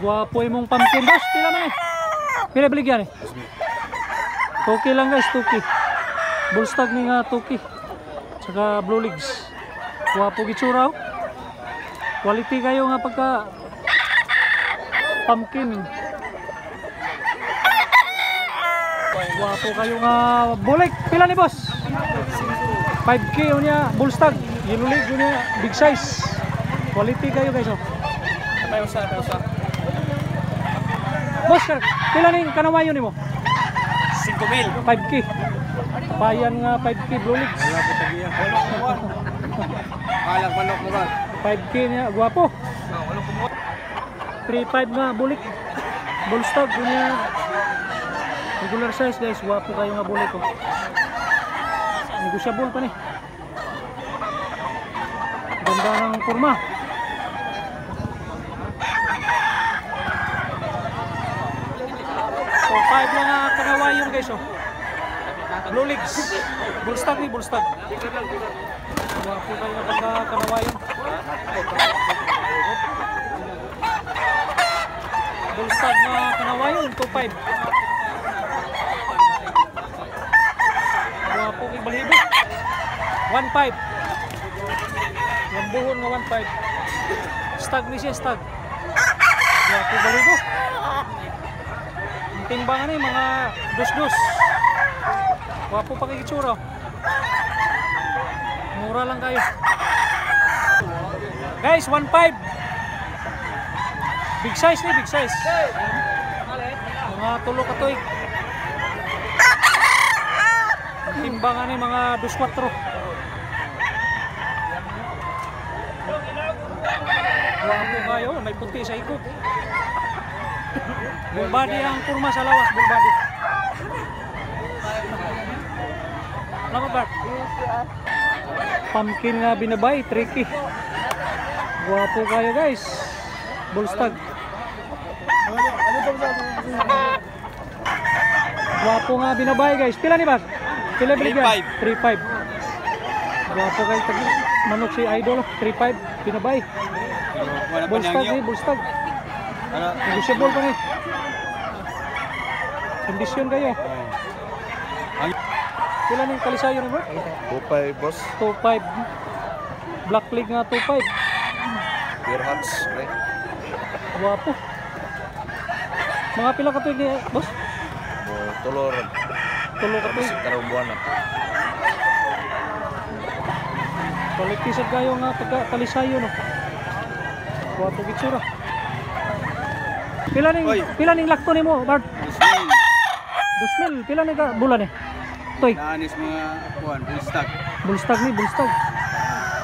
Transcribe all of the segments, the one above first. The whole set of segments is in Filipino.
Guwapo imong pumpkin boss. Pila man eh. Pila baligyan eh. Tuki lang guys, tuki. Bullstag ni nga tuki. Saka blue legs. Guwapo gitsura. Quality kayo nga pagka pumpkin. Guwapo kayo nga bulik. Pila ni boss? 5K unya bullstag. Yellow leg unya big size. Quality kayo guys oh. Usa. Boss, pila ni kanawayo nimo? 5,000. 5K. Payan nga 5K blue legs. Alang manok mo ba? 5K niya, guwapo. 3.5 nga bulik. Bullstag unya regular size guys. Guwapo kayo nga bulik oh. Negosyable pa ni. Ganda ng kurma. So 5 lang nga kanawayon guys oh. Blue legs. Bullstag ni bullstag. Guwapo kayo nga kanawayon. Bullstag nga kanawayon 2.5. Guwapo kay balibo. 1.5. Yung buhon nga 1.5. Stag ni siya stag. Guwapo balibo. Timbangan ni mga dos-dos. Guwapo pa kay itsura. Mura lang kayo. Guys, 1.5. Big size ni, big size. Mga tulo ka toy. Timbangan ni mga 2.4. Guwapo kayo, may puti sa ikot. Bull body ang kurma sa lawas, bull body. Lama Bart. Pumpkin nga binabay, tricky. Guwapo kayo guys. Bullstag. Guwapo nga binabay guys. Pila ni Bart? Pila binigyan? 3.5. Guwapo kayo tag manok si Idol, 3.5 binabay. Bullstag ni, bullstag. Negosyable pa ni. Kondisyon kayo. Pila ni kalisayo ni bro? 2.5 boss. 2.5. Black leg nga 2.5. Pure hands, right? Guwapo. Mga pila ka tuig ni boss? Tulor. Tulo ka tuig. Karong buwan na. Quality sad kayo nga pagka kalisayo no. Guwapo gitsura. Pila ning lakto nimo, Bart? 2,000. Pila ni ka bulan eh? Toy. Naanis mga kuan, bullstag. Bullstag ni, bullstag.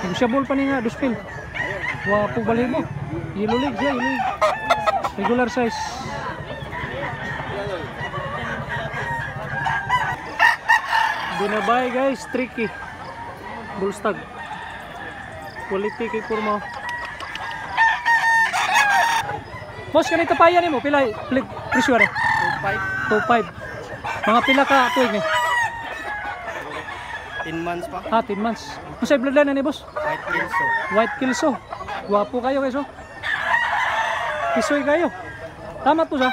Negosyable pa ni nga 2,000. Guwapo balibo. Yellow leg siya, yellow leg. Regular size. Binabay guys, tricky. Bullstag. Quality kay kurma. Boss, kanito pa yan mo? Pila presyo rin? 2.5. Mga pila ka tuig ni? 10 months pa. 10 months. Masay bloodline na ni boss? White Kilso. White Kilso. Guwapo kayo guys oh. Kisoy kayo. Tama po siya.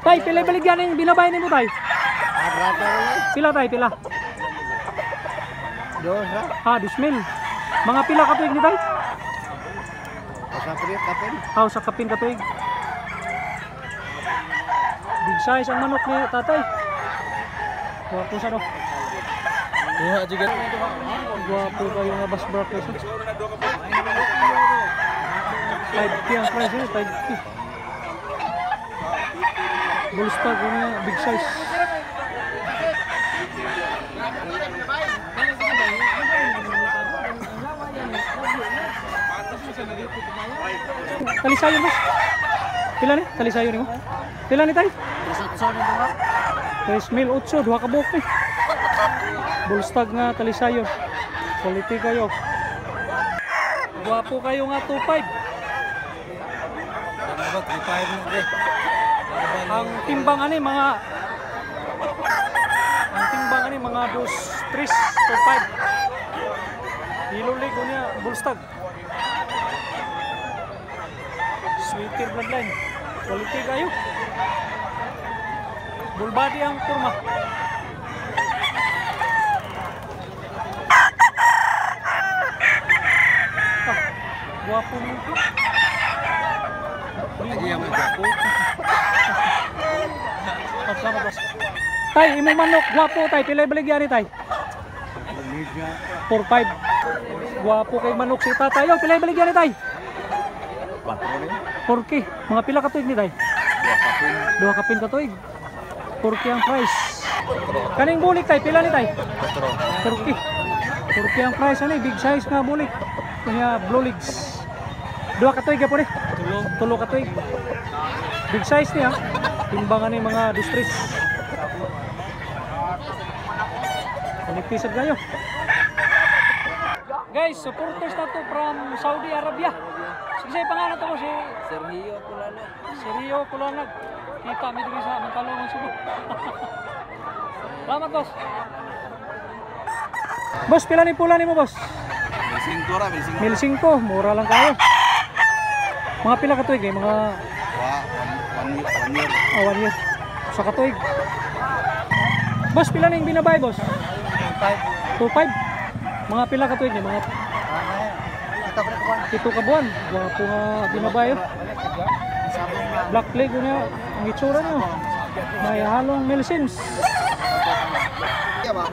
Tay, pila baligyan yung binabay ni mo tay? Pila tay, pila? 2,000. Mga pila ka tuig ni tay? Sa kapin ka tuig. Big size ang manok ni tatay. Guwapo sa no. Guwapo kayo nga bas brackets. 5K ang price eh, 5K. Bullstag nga big size. Talisayon boss. Pila ni? Talisayon ni mo? Pila ni tay? 3,800, 2 ka buok ni. Bullstag nga talisayon. Quality kayo. Guwapo kayo nga 2.5. Ang timbang ani mga mga 2, 3, 2.5. Yellow leg niya bullstag. Sweeter bloodline. Quality kayo. Bull body ang kurma. Guwapo mo ito. Salamat, boss. Tay, imong manok, guwapo tay. Pilay baligyan ni tay. 4-5. Guwapo kay manok si tatay. Yo, pilay baligyan ni tay. 4K. Mga pila ka tuig ni tay? 2 kapin ka tuig. 4K ang price. Kaning bulik tay, pila ni tay? 4K. 4K ang price ani, big size nga bulik. Kunya blue legs. 2 ka tuig po ni. Tulo ka tuig. Big size niya. Timbangan ni mga distress. Panipisad kayo. Guys, supporters na to from Saudi Arabia. Sige, pangalan to ko si Sergio Kulano. Sergio Kulanag. Kita mi diri sa Mantalongan, Cebu. Salamat, boss. Boss, pila ni pula nimo, boss? 1,500 ra, 1,500. 1,500, mura lang kayo. Mga pila ka tuig, mga 1 year. 1 year. Sa katuig. Boss, pila ning binabay, boss? 2.5. Mga pila ka tuig, mga ito ka buwan. Wapo nga binabay. Black leg niya, ang itsura niyo. May halong Milsims.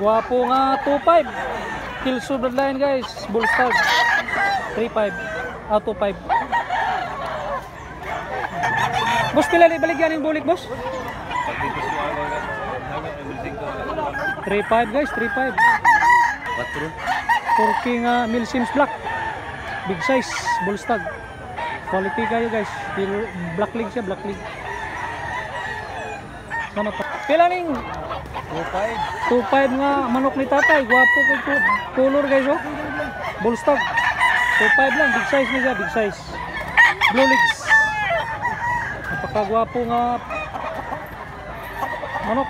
Wapo nga 2.5. Kilso bloodline, guys. Bullstag 3.5 out of 5. Boss, pila ni baligyan yung bulik, boss? 3.5, guys, 3.5. 4K nga Milsims Black. Big size, bullstag. Quality kayo, guys. Black leg siya, black leg. Salamat pa. Pila ning 2.5 nga manok ni tatay. Gwapo kay color, guys, oh. Bullstag 2.5 lang, big size niya, big size. Blue legs. Napakagwapo nga manok.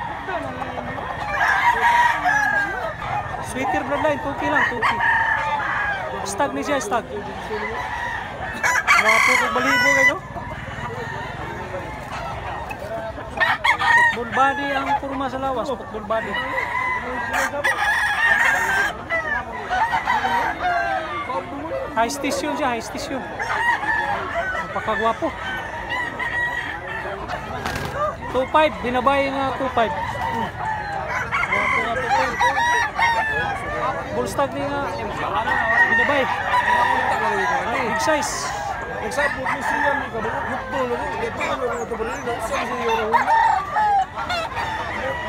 Sweeter bloodline, 2K lang, 2K. Stag ni siya, stag. Gwapo kay balibo, guys, oh. Football body ang kurma sa lawas, football body. High station siya, high station. Napakagwapo. 2.5, binabay nga 2.5. Gwapo nga 2.5. Bullstag ni nga binabay. Big size.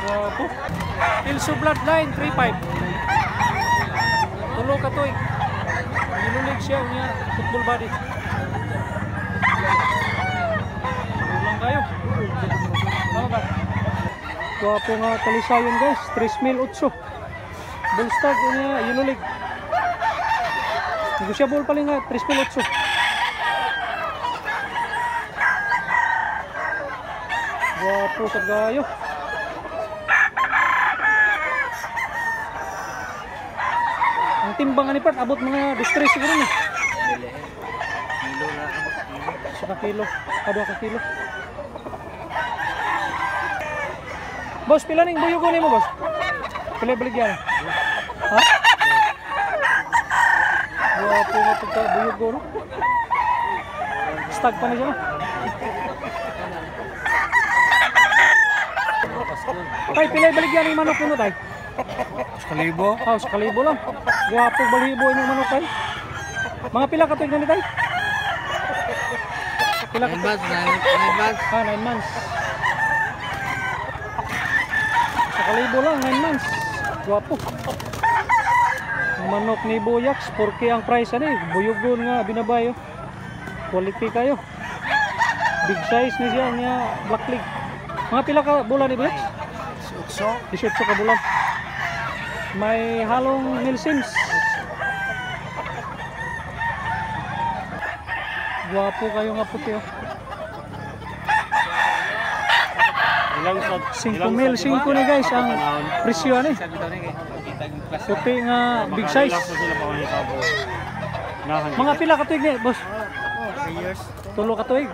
Gwapo. Ilso bloodline 3.5. Tulo ka tuig. Nilulig siya niya football body. Ulang kayo. Ano ba? Gwapo nga talisayon, guys. 3,800. Bullstag niya nilulig. Negosyable pa rin nga 3,800. Gwapo sa gayo. Ang timbangan ni Pat, abot mga distress siguro ni. Kilo na. Saka kilo, kada ka kilo. Boss, pila ning buyugo nimo, boss? Pila baligyan? Ha? Gwapo nga pagka buyugo, no? Stag pa na siya, no? Tay, pila baligyan ng manok nimo, tay? Kalibo. Oh, sa kalibo lang. Gwapo balibo yung manok, tay. Mga pila ka tuig na ni, tay? Pila ka tuig? 9 months. 9 months. Sa kalibo lang, 9 months. Gwapo. Ang manok ni Boyax, 4K ang price, ano eh. Buyugon nga, binabayo. Quality kayo. Big size ni siya, niya black leg. Mga pila ka bulan ni Boyax? 18 ka bulan. May halong Milsims. Gwapo kayo nga puti, oh. 5 mil, 5 ni guys ang presyo ni. Puti nga big size. Mga pila ka tuig ni, boss? 3 years. Tulo ka tuig.